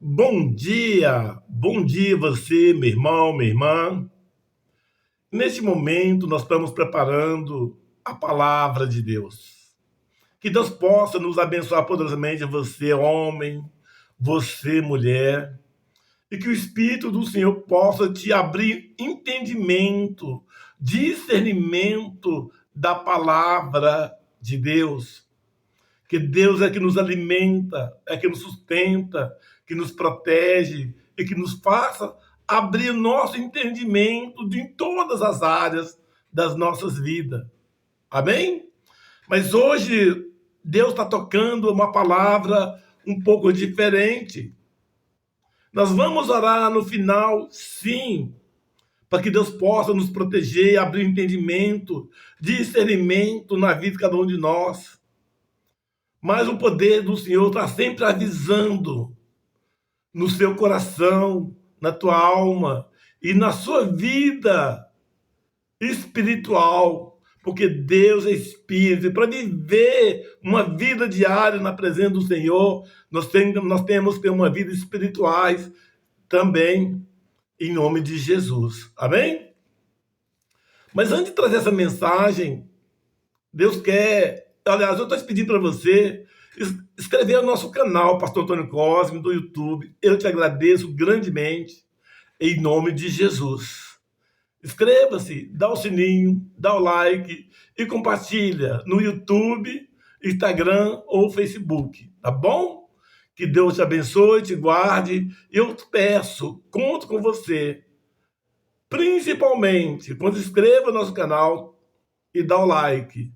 Bom dia você, meu irmão, minha irmã. Neste momento, nós estamos preparando a palavra de Deus. Que Deus possa nos abençoar poderosamente, você, homem, você, mulher, e que o Espírito do Senhor possa te abrir entendimento, discernimento da palavra de Deus. Que Deus é que nos alimenta, é que nos sustenta, que nos protege e que nos faça abrir nosso entendimento de em todas as áreas das nossas vidas. Amém? Mas hoje Deus está tocando uma palavra um pouco diferente. Nós vamos orar no final, sim, para que Deus possa nos proteger, abrir entendimento, discernimento na vida de cada um de nós. Mas o poder do Senhor está sempre avisando no seu coração, na tua alma e na sua vida espiritual, porque Deus é Espírito. E para viver uma vida diária na presença do Senhor, nós temos que ter uma vida espirituais também, em nome de Jesus. Amém? Mas antes de trazer essa mensagem, Deus quer. Aliás, eu estou te pedindo para você inscrever no nosso canal, Pastor Antônio Cosme, do YouTube. Eu te agradeço grandemente, em nome de Jesus. Inscreva-se, dá o sininho, dá o like e compartilha no YouTube, Instagram ou Facebook, tá bom? Que Deus te abençoe, te guarde. E eu te peço, conto com você, principalmente quando inscreva no nosso canal e dá o like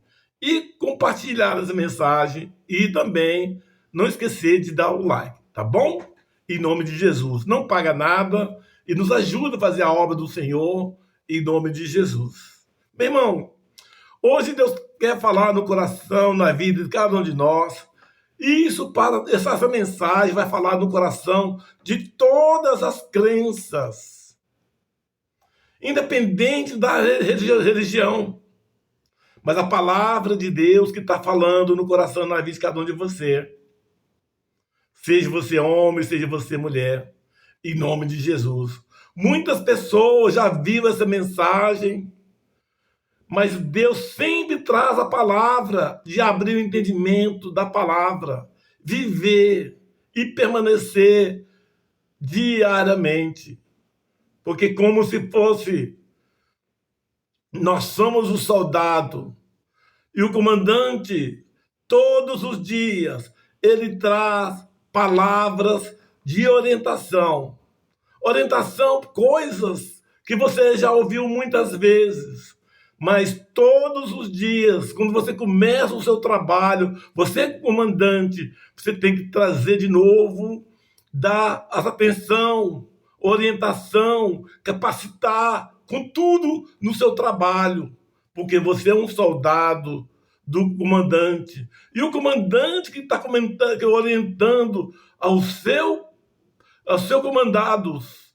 e compartilhar essa mensagem e também não esquecer de dar o like, tá bom? Em nome de Jesus. Não paga nada e nos ajuda a fazer a obra do Senhor em nome de Jesus. Meu irmão, hoje Deus quer falar no coração, na vida de cada um de nós. E essa mensagem vai falar no coração de todas as crenças, independente da religião. Mas a palavra de Deus que está falando no coração, na vida de cada um de você. Seja você homem, seja você mulher. Em nome de Jesus. Muitas pessoas já viram essa mensagem, mas Deus sempre traz a palavra de abrir o entendimento da palavra, viver e permanecer diariamente. Porque como se fosse, nós somos o soldado e o comandante, todos os dias, ele traz palavras de orientação. Orientação, coisas que você já ouviu muitas vezes, mas todos os dias, quando você começa o seu trabalho, você, comandante, você tem que trazer de novo, dar essa atenção, orientação, capacitar com tudo no seu trabalho, porque você é um soldado do comandante. E o comandante que está orientando aos seus comandados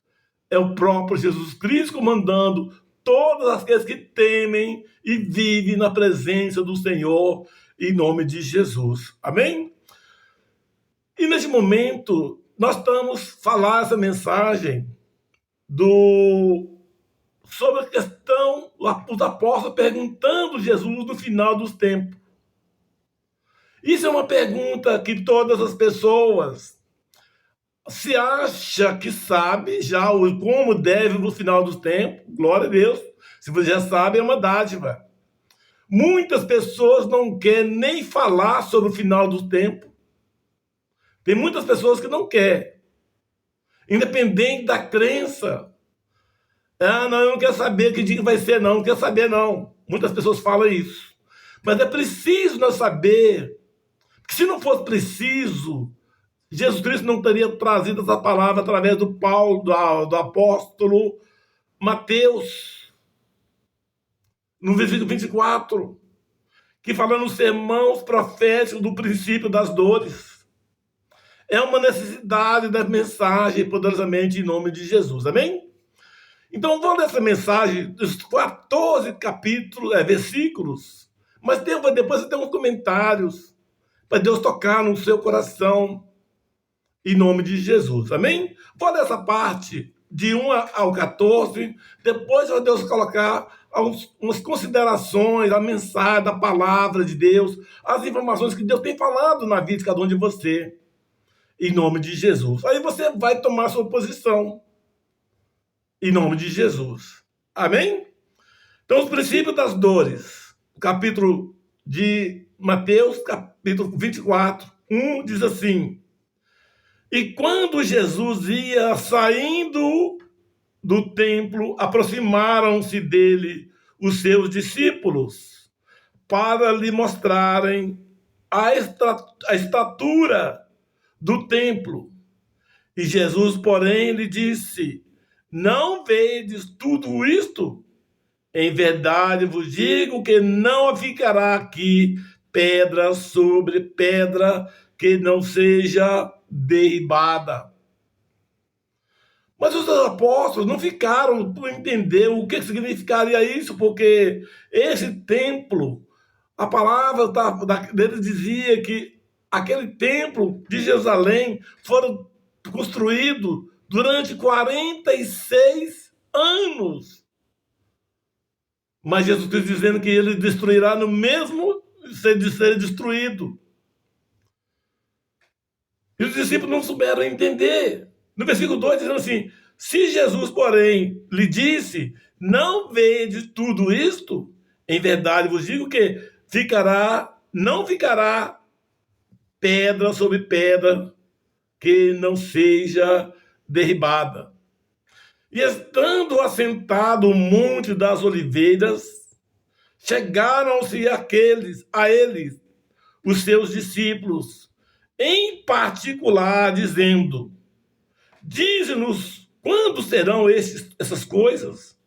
é o próprio Jesus Cristo comandando todas aqueles que temem e vivem na presença do Senhor em nome de Jesus. Amém? E neste momento, nós estamos falando essa mensagem sobre a questão, os apóstolos perguntando Jesus no final dos tempos. Isso é uma pergunta que todas as pessoas se acha que sabe já como deve no final dos tempos. Glória a Deus. Se você já sabe, é uma dádiva. Muitas pessoas não querem nem falar sobre o final dos tempos. Tem muitas pessoas que não querem. Independente da crença. Ah, não, eu não quero saber que dia que vai ser, não. Não quero saber, não. Muitas pessoas falam isso. Mas é preciso nós saber que se não fosse preciso, Jesus Cristo não teria trazido essa palavra através do apóstolo Mateus, no versículo 24, que fala nos sermões proféticos do princípio das dores. É uma necessidade da mensagem poderosamente em nome de Jesus, amém? Então vamos ler essa mensagem dos 14 versículos, mas depois tem uns comentários para Deus tocar no seu coração Em nome de Jesus, amém? Vou ler essa parte de 1 ao 14, depois vai Deus colocar umas considerações, a mensagem da palavra de Deus, as informações que Deus tem falado na vida de cada um de você, em nome de Jesus. Aí você vai tomar sua posição, em nome de Jesus, amém? Então, os princípios das dores, capítulo de Mateus, capítulo 24, 1, diz assim: e quando Jesus ia saindo do templo, aproximaram-se dele os seus discípulos para lhe mostrarem a estatura do templo. E Jesus, porém, lhe disse: não vedes tudo isto? Em verdade vos digo que não ficará aqui pedra sobre pedra que não seja derribada. Mas os apóstolos não ficaram por entender o que significaria isso, porque esse templo, a palavra dele dizia que aquele templo de Jerusalém foram construído durante 46 anos. Mas Jesus Cristo dizendo que ele destruirá no mesmo ser destruído. E os discípulos não souberam entender. No versículo 2, dizendo assim: se Jesus, porém, lhe disse, não vedes tudo isto, em verdade vos digo que não ficará pedra sobre pedra que não seja derribada. E estando assentado o monte das oliveiras, chegaram-se a eles, os seus discípulos, em particular, dizendo: dize-nos quando serão essas coisas?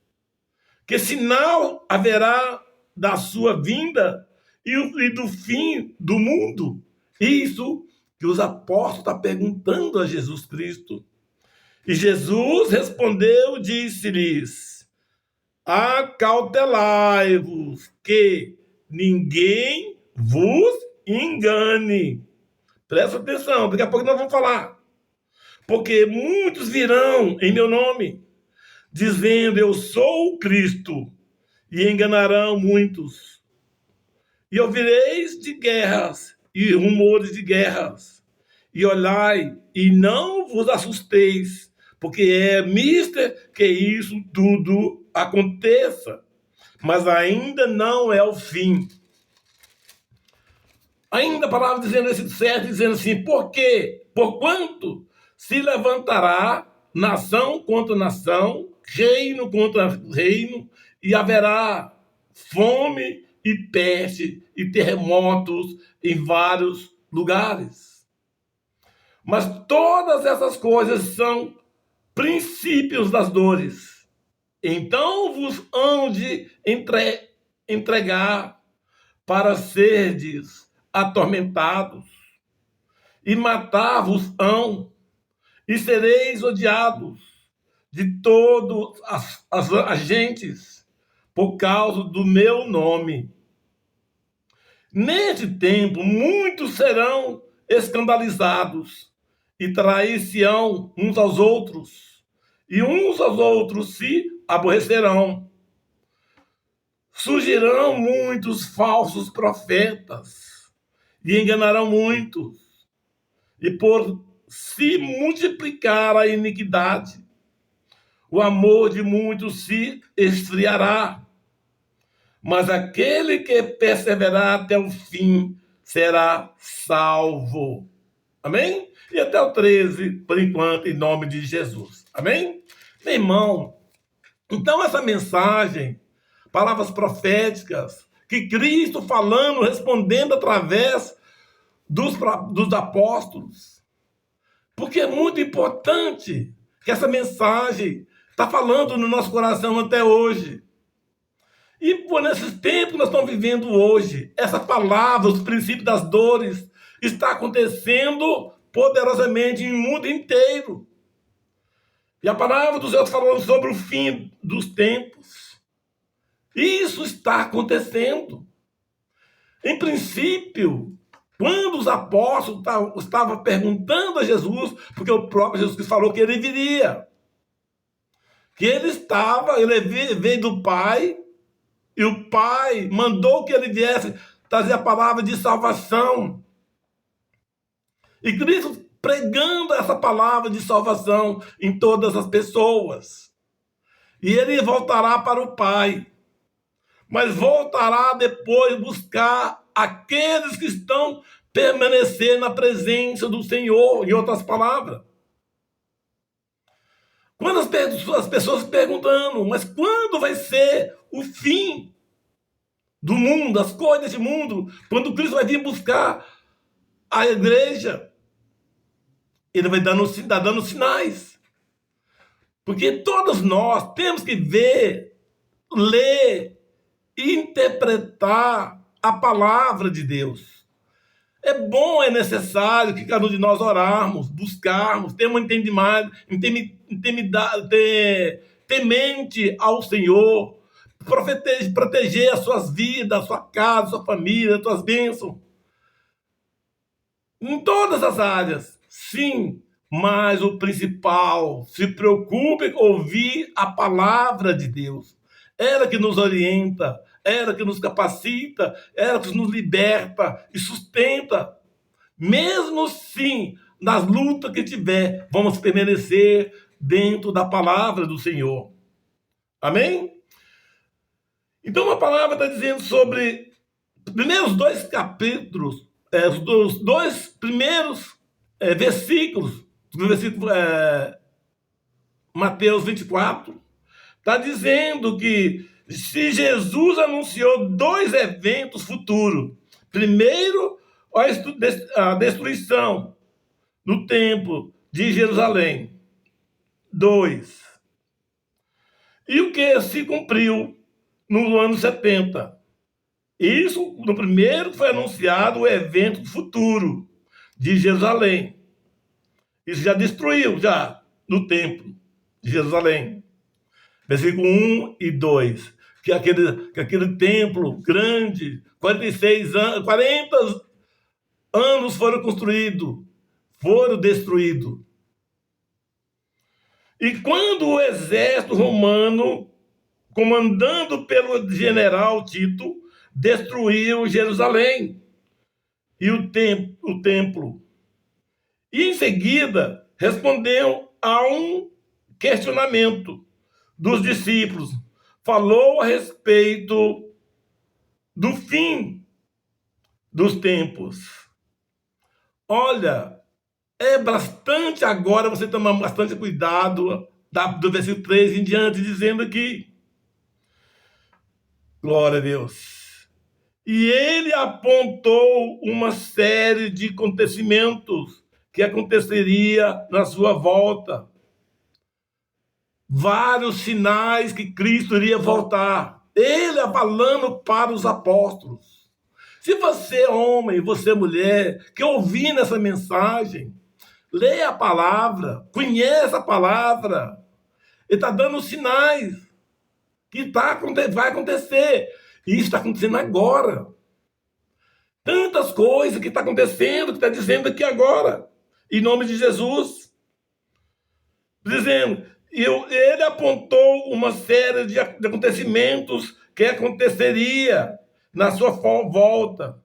Que sinal haverá da sua vinda e do fim do mundo? Isso que os apóstolos estão perguntando a Jesus Cristo. E Jesus respondeu, disse-lhes: acautelai-vos, que ninguém vos engane. Presta atenção, daqui a pouco nós vamos falar. Porque muitos virão em meu nome, dizendo: eu sou o Cristo, e enganarão muitos. E ouvireis de guerras e rumores de guerras. E olhai, e não vos assusteis, porque é mister que isso tudo aconteça, mas ainda não é o fim. Ainda a palavra dizendo esse certo, dizendo assim: por quê? Porquanto se levantará nação contra nação, reino contra reino, e haverá fome e peste e terremotos em vários lugares. Mas todas essas coisas são princípios das dores. Então vos hão de entregar para serdes atormentados, e matar-vos-ão, e sereis odiados de todas as gentes, por causa do meu nome. Neste tempo, muitos serão escandalizados, e trair-se-ão uns aos outros, e uns aos outros se aborrecerão. Surgirão muitos falsos profetas, e enganarão muitos, e por se multiplicar a iniquidade, o amor de muitos se esfriará. Mas aquele que perseverar até o fim será salvo. Amém? E até o 13, por enquanto, em nome de Jesus. Amém? Meu irmão, então essa mensagem, palavras proféticas, que Cristo falando, respondendo através dos apóstolos. Porque é muito importante que essa mensagem está falando no nosso coração até hoje. E por nesses tempos que nós estamos vivendo hoje, essa palavra, os princípios das dores, está acontecendo poderosamente em mundo inteiro. E a palavra do Senhor falando sobre o fim dos tempos. Isso está acontecendo. Em princípio, Quando os apóstolos estavam perguntando a Jesus, porque o próprio Jesus falou que ele viria, que ele veio do Pai, e o Pai mandou que ele viesse trazer a palavra de salvação. E Cristo pregando essa palavra de salvação em todas as pessoas. E ele voltará para o Pai, mas voltará depois buscar aqueles que estão permanecendo na presença do Senhor, em outras palavras. Quando as pessoas perguntando, mas quando vai ser o fim do mundo, as coisas desse mundo, quando Cristo vai vir buscar a igreja, ele vai dando sinais. Porque todos nós temos que ver, ler, interpretar a palavra de Deus. É bom, é necessário que cada um de nós orarmos, buscarmos, termos temente ao Senhor, proteger as suas vidas, a sua casa, a sua família, as suas bênçãos. Em todas as áreas, sim, mas o principal, se preocupe em ouvir a palavra de Deus. Ela que nos orienta, ela que nos capacita, ela que nos liberta e sustenta. Mesmo sim, nas lutas que tiver, vamos permanecer dentro da palavra do Senhor. Amém? Então a palavra está dizendo sobre os primeiros 2 capítulos, os 2 primeiros versículos, no versículo Mateus 24, está dizendo que se Jesus anunciou 2 eventos futuros. Primeiro, a destruição do templo de Jerusalém. 2. E o que se cumpriu no ano 70. Isso, no primeiro, foi anunciado o evento futuro de Jerusalém. Isso já destruiu, no templo de Jerusalém. Versículo 1 e 2. Que aquele templo grande, 40 anos foram construídos, foram destruídos. E quando o exército romano, comandando pelo general Tito, destruiu Jerusalém e o templo. E em seguida respondeu a um questionamento dos discípulos. Falou a respeito do fim dos tempos. Olha, é bastante agora você tomar bastante cuidado do versículo 3 em diante, dizendo aqui, glória a Deus. E ele apontou uma série de acontecimentos que aconteceria na sua volta. Vários sinais que Cristo iria voltar. Ele falando para os apóstolos. Se você é homem, você é mulher, que ouvindo essa mensagem, leia a palavra, conheça a palavra. Ele está dando sinais que vai acontecer. E isso está acontecendo agora. Tantas coisas que está acontecendo, que está dizendo aqui agora. Em nome de Jesus. Dizendo, ele apontou uma série de acontecimentos que aconteceria na sua volta.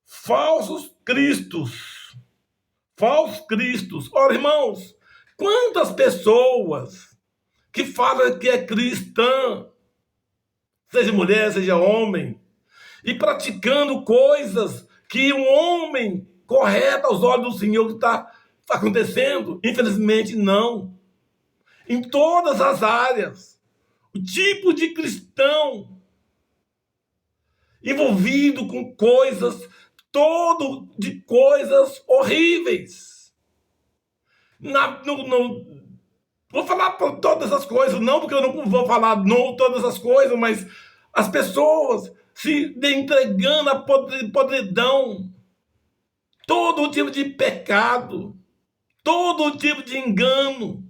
Falsos cristos. Ora, irmãos, quantas pessoas que falam que é cristã, seja mulher, seja homem, e praticando coisas que um homem correto aos olhos do Senhor que está acontecendo, infelizmente não. Em todas as áreas, o tipo de cristão envolvido com coisas horríveis. Vou falar por todas as coisas, não porque eu não vou falar todas as coisas, mas as pessoas se entregando à podridão, todo tipo de pecado, todo tipo de engano,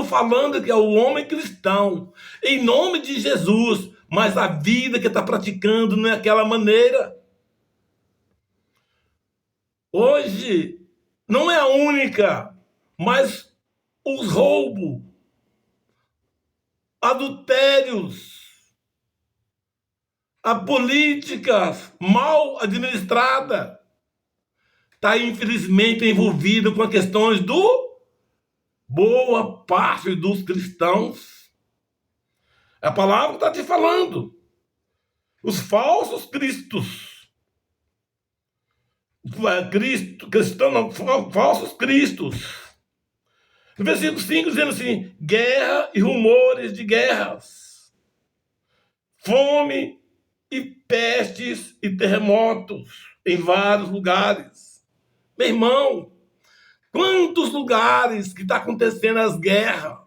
falando que é o homem cristão, em nome de Jesus, mas a vida que está praticando não é aquela maneira. Hoje não é a única, mas os roubos, adultérios, a política mal administrada está infelizmente envolvida com as questões do boa parte dos cristãos. A palavra está te falando. Os falsos cristos. Falsos cristos. No versículo 5 dizendo assim: guerra e rumores de guerras, fome e pestes e terremotos em vários lugares. Meu irmão, quantos lugares que está acontecendo as guerras?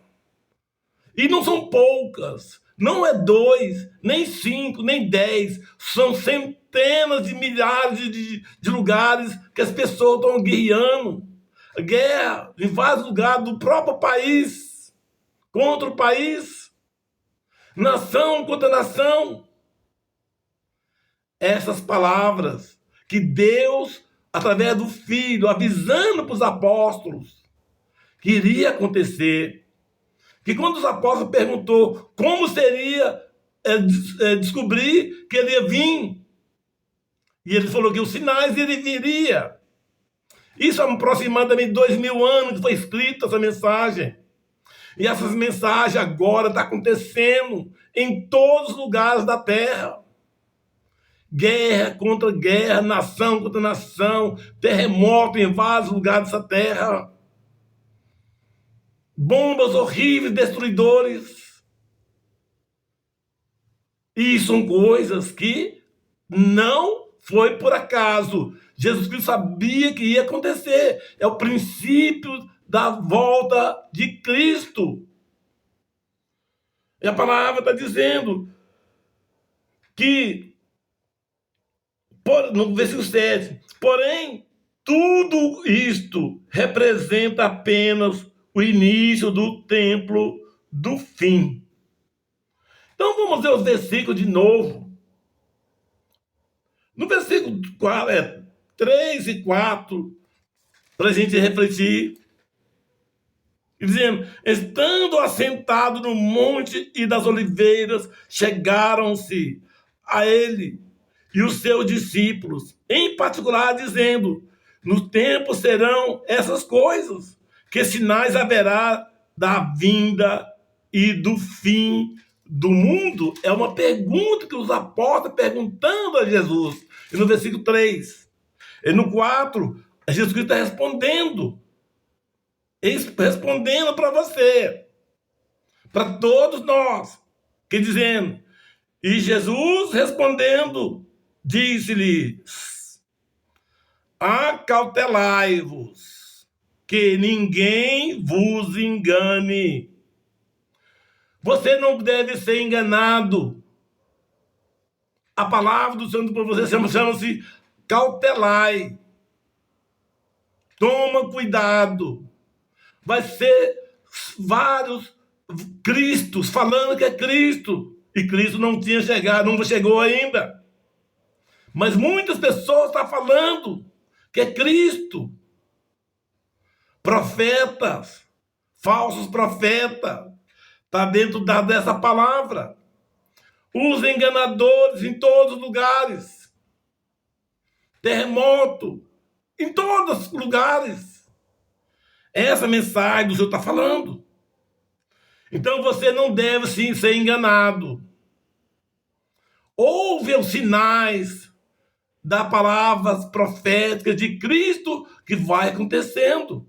E não são poucas. Não é 2, nem 5, nem 10. São centenas de milhares de lugares que as pessoas estão guerreando. Guerra em vários lugares do próprio país, contra o país, nação contra nação. Essas palavras que Deus, através do Filho, avisando para os apóstolos que iria acontecer, que quando os apóstolos perguntou como seria descobrir que ele ia vir, e ele falou que os sinais ele viria. Isso há aproximadamente 2000 anos que foi escrita essa mensagem. E essas mensagens agora estão acontecendo em todos os lugares da terra. Guerra contra guerra, nação contra nação, terremoto em vários lugares dessa terra. Bombas horríveis, destruidores. E são coisas que não foi por acaso. Jesus Cristo sabia que ia acontecer. É o princípio da volta de Cristo. E a palavra está dizendo que, no versículo 7, porém, tudo isto representa apenas o início do templo do fim. Então vamos ver os versículos de novo. No versículo 3 e 4, para a gente refletir, dizendo: estando assentado no monte e das oliveiras, chegaram-se a ele e os seus discípulos, em particular dizendo: no tempo serão essas coisas, que sinais haverá da vinda e do fim do mundo? É uma pergunta que os apóstolos perguntando a Jesus. E no versículo 3, e no 4, Jesus Cristo está respondendo para você, para todos nós, que dizendo: e Jesus respondendo, disse-lhes: acautelai-vos, que ninguém vos engane. Você não deve ser enganado. A palavra do Senhor para você chama-se cautelai. Toma cuidado. Vai ser vários Cristos falando que é Cristo. E Cristo não tinha chegado, não chegou ainda. Mas muitas pessoas estão falando que é Cristo. Profetas, falsos profetas, está dentro dessa palavra. Os enganadores em todos os lugares. Terremoto em todos os lugares. Essa mensagem do Senhor está falando. Então você não deve sim ser enganado. Ouve os sinais das palavras proféticas de Cristo que vai acontecendo.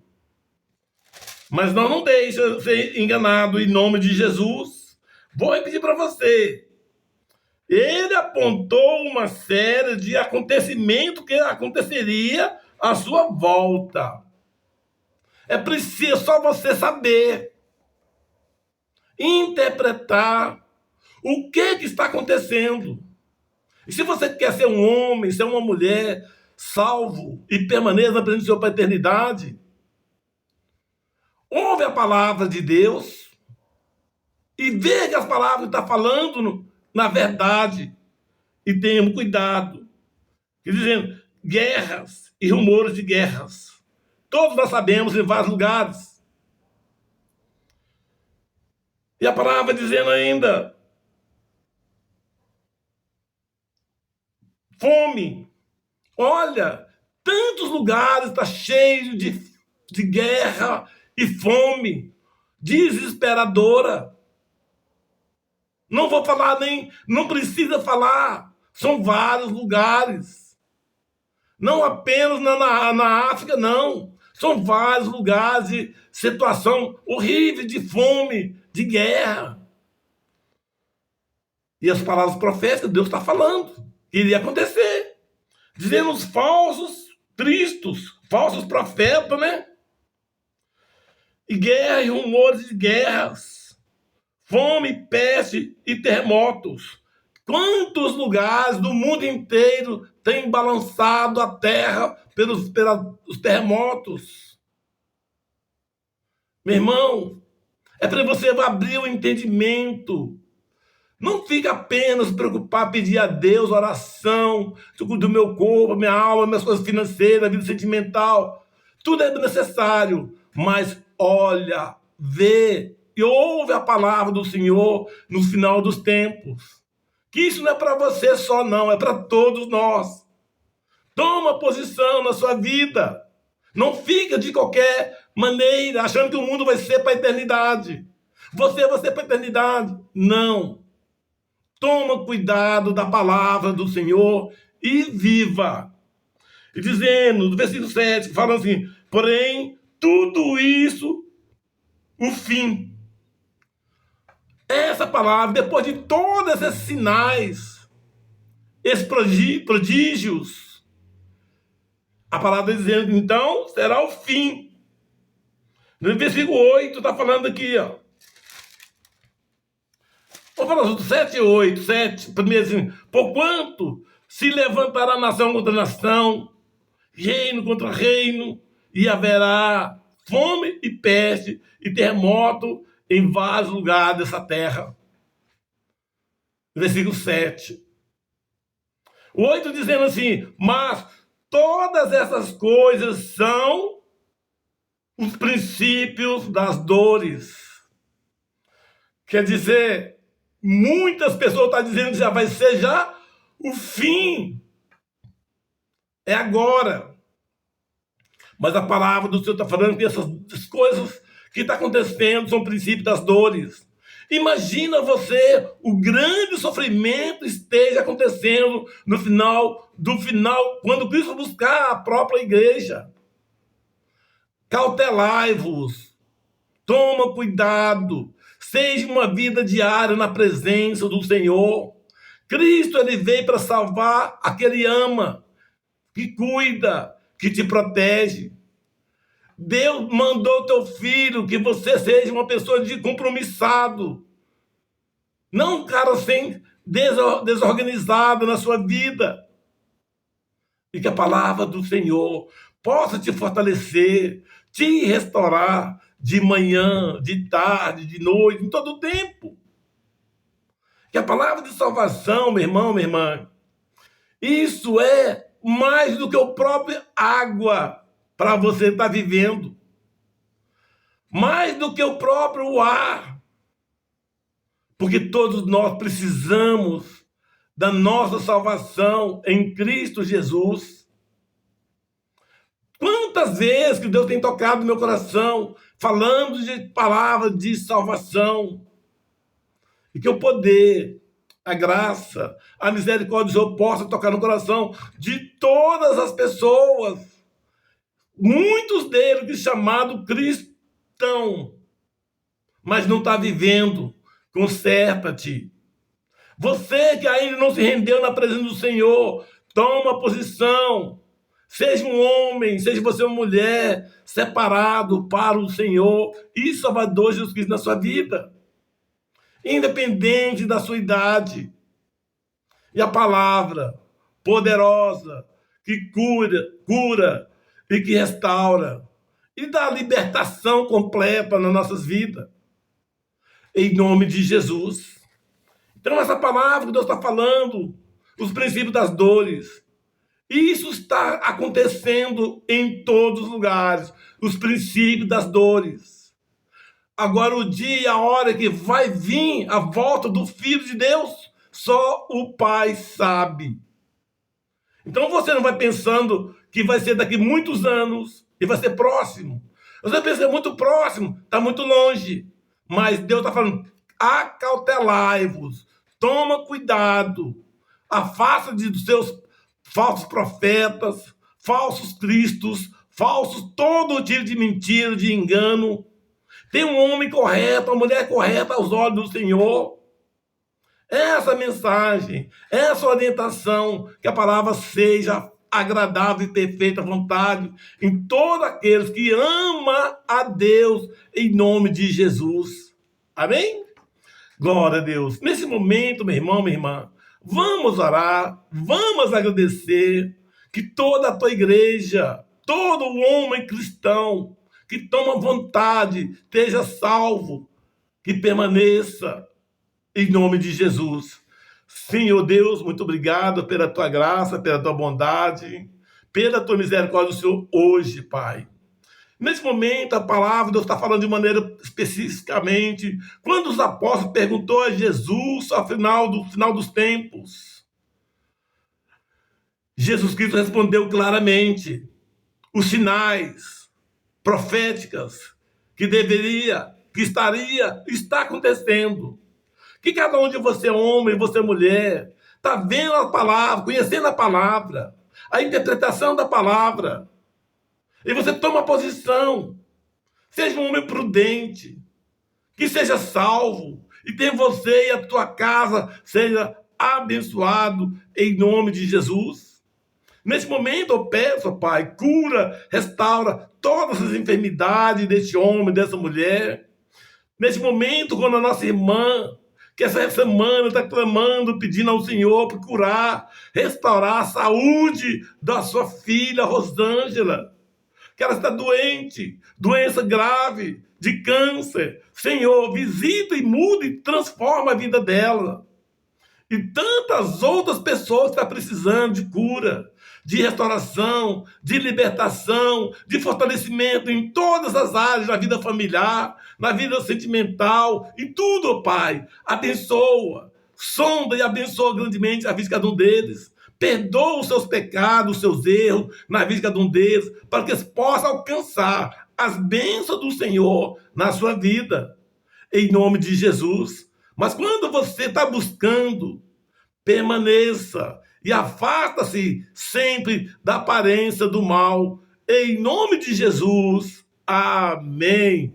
Mas não deixa ser enganado em nome de Jesus. Vou repetir para você. Ele apontou uma série de acontecimentos que aconteceria à sua volta. É preciso só você saber interpretar o que está acontecendo. E se você quer ser um homem, ser uma mulher salvo e permaneça na presença do Senhor para a eternidade, ouve a palavra de Deus e vê que as palavras estão falando na verdade. E tenhamos cuidado. E dizendo, guerras e rumores de guerras. Todos nós sabemos em vários lugares. E a palavra dizendo ainda, fome. Olha, tantos lugares está cheio de guerra e fome desesperadora. Não vou falar nem, não precisa falar. São vários lugares. Não apenas na África, não. São vários lugares de situação horrível, de fome, de guerra. E as palavras proféticas, Deus está falando que iria acontecer. Dizendo os falsos cristos, falsos profetas, né? E guerra e rumores de guerras. Fome, peste e terremotos. Quantos lugares do mundo inteiro têm balançado a terra pelos terremotos? Meu irmão, é para você abrir o entendimento. Não fica apenas preocupado, pedir a Deus oração do meu corpo, minha alma, minhas coisas financeiras, vida sentimental. Tudo é necessário, mas olha, vê e ouve a palavra do Senhor no final dos tempos. Que isso não é para você só, não, é para todos nós. Toma posição na sua vida. Não fica de qualquer maneira achando que o mundo vai ser para a eternidade. Você vai ser para a eternidade. Não. Toma cuidado da palavra do Senhor e viva. E dizendo, no versículo 7, falando assim, porém, tudo isso, o fim. Essa palavra, depois de todos esses sinais, esses prodígios, a palavra dizendo, então, será o fim. No versículo 8, está falando aqui, ó. Vou falar os 7 e 8, 7, primeiro assim, porquanto se levantará nação contra nação, reino contra reino, e haverá fome e peste e terremoto em vários lugares dessa terra. Versículo 7. O 8 dizendo assim, mas todas essas coisas são os princípios das dores. Quer dizer, muitas pessoas estão dizendo que já vai ser já o fim. É agora. Mas a palavra do Senhor está falando que essas coisas que estão acontecendo são princípios das dores. Imagina você, o grande sofrimento esteja acontecendo no final, quando Cristo buscar a própria igreja. Cautelai-vos, toma cuidado, seja uma vida diária na presença do Senhor. Cristo, ele veio para salvar a que ele ama, que cuida, que te protege. Deus mandou teu filho que você seja uma pessoa de compromissado. Não um cara sem desorganizado na sua vida. E que a palavra do Senhor possa te fortalecer, te restaurar de manhã, de tarde, de noite, em todo o tempo. Que a palavra de salvação, meu irmão, minha irmã, isso é mais do que o próprio água para você estar vivendo. Mais do que o próprio ar. Porque todos nós precisamos da nossa salvação em Cristo Jesus. Quantas vezes que Deus tem tocado no meu coração, falando de palavras de salvação. E que o poder, a graça, a misericórdia do Senhor possa tocar no coração de todas as pessoas. Muitos deles que chamado cristão, mas não está vivendo. Conserta-te. Você que ainda não se rendeu na presença do Senhor, toma posição. Seja um homem, seja você uma mulher, separado para o Senhor e Salvador Jesus Cristo na sua vida. Independente da sua idade. E a palavra poderosa que cura e que restaura e dá libertação completa nas nossas vidas. Em nome de Jesus. Então essa palavra que Deus está falando, os princípios das dores, Isso está acontecendo em todos os lugares, os princípios das dores. Agora, o dia e a hora que vai vir a volta do Filho de Deus, só o Pai sabe. Então você não vai pensando que vai ser daqui muitos anos e vai ser próximo. Você pensa muito próximo, está muito longe. Mas Deus está falando, acautelai-vos, toma cuidado, afasta-te dos seus falsos profetas, falsos cristos, falsos todo tipo de mentira, de engano. Tem um homem correto, uma mulher correta aos olhos do Senhor. Essa mensagem, essa orientação, que a palavra seja agradável e perfeita vontade em todos aqueles que amam a Deus em nome de Jesus. Amém? Glória a Deus. Nesse momento, meu irmão, minha irmã, vamos orar, vamos agradecer que toda a tua igreja, todo homem cristão que toma vontade, esteja salvo, que permaneça em nome de Jesus. Senhor Deus, muito obrigado pela tua graça, pela tua bondade, pela tua misericórdia do Senhor hoje, Pai. Nesse momento, a palavra Deus está falando de maneira especificamente quando os apóstolos perguntou a Jesus ao final dos tempos. Jesus Cristo respondeu claramente os sinais proféticos que está acontecendo. Que cada um de você, homem, você, mulher, está vendo a palavra, conhecendo a palavra, a interpretação da palavra. E você toma posição. Seja um homem prudente, que seja salvo, e tenha você e a tua casa seja abençoado em nome de Jesus. Nesse momento eu peço, Pai, cura, restaura todas as enfermidades desse homem, dessa mulher. Nesse momento, quando a nossa irmã, que essa semana está clamando, pedindo ao Senhor para curar, restaurar a saúde da sua filha, Rosângela, que ela está doente, doença grave, de câncer. Senhor, visita e muda e transforma a vida dela. E tantas outras pessoas que estão precisando de cura, de restauração, de libertação, de fortalecimento em todas as áreas da vida familiar, na vida sentimental, em tudo, Pai. Abençoa, sonda e abençoa grandemente a vida de cada um deles. Perdoa os seus pecados, os seus erros na vida de cada um deles, para que eles possam alcançar as bênçãos do Senhor na sua vida, em nome de Jesus. Mas quando você está buscando, permaneça e afasta-se sempre da aparência do mal. Em nome de Jesus. Amém.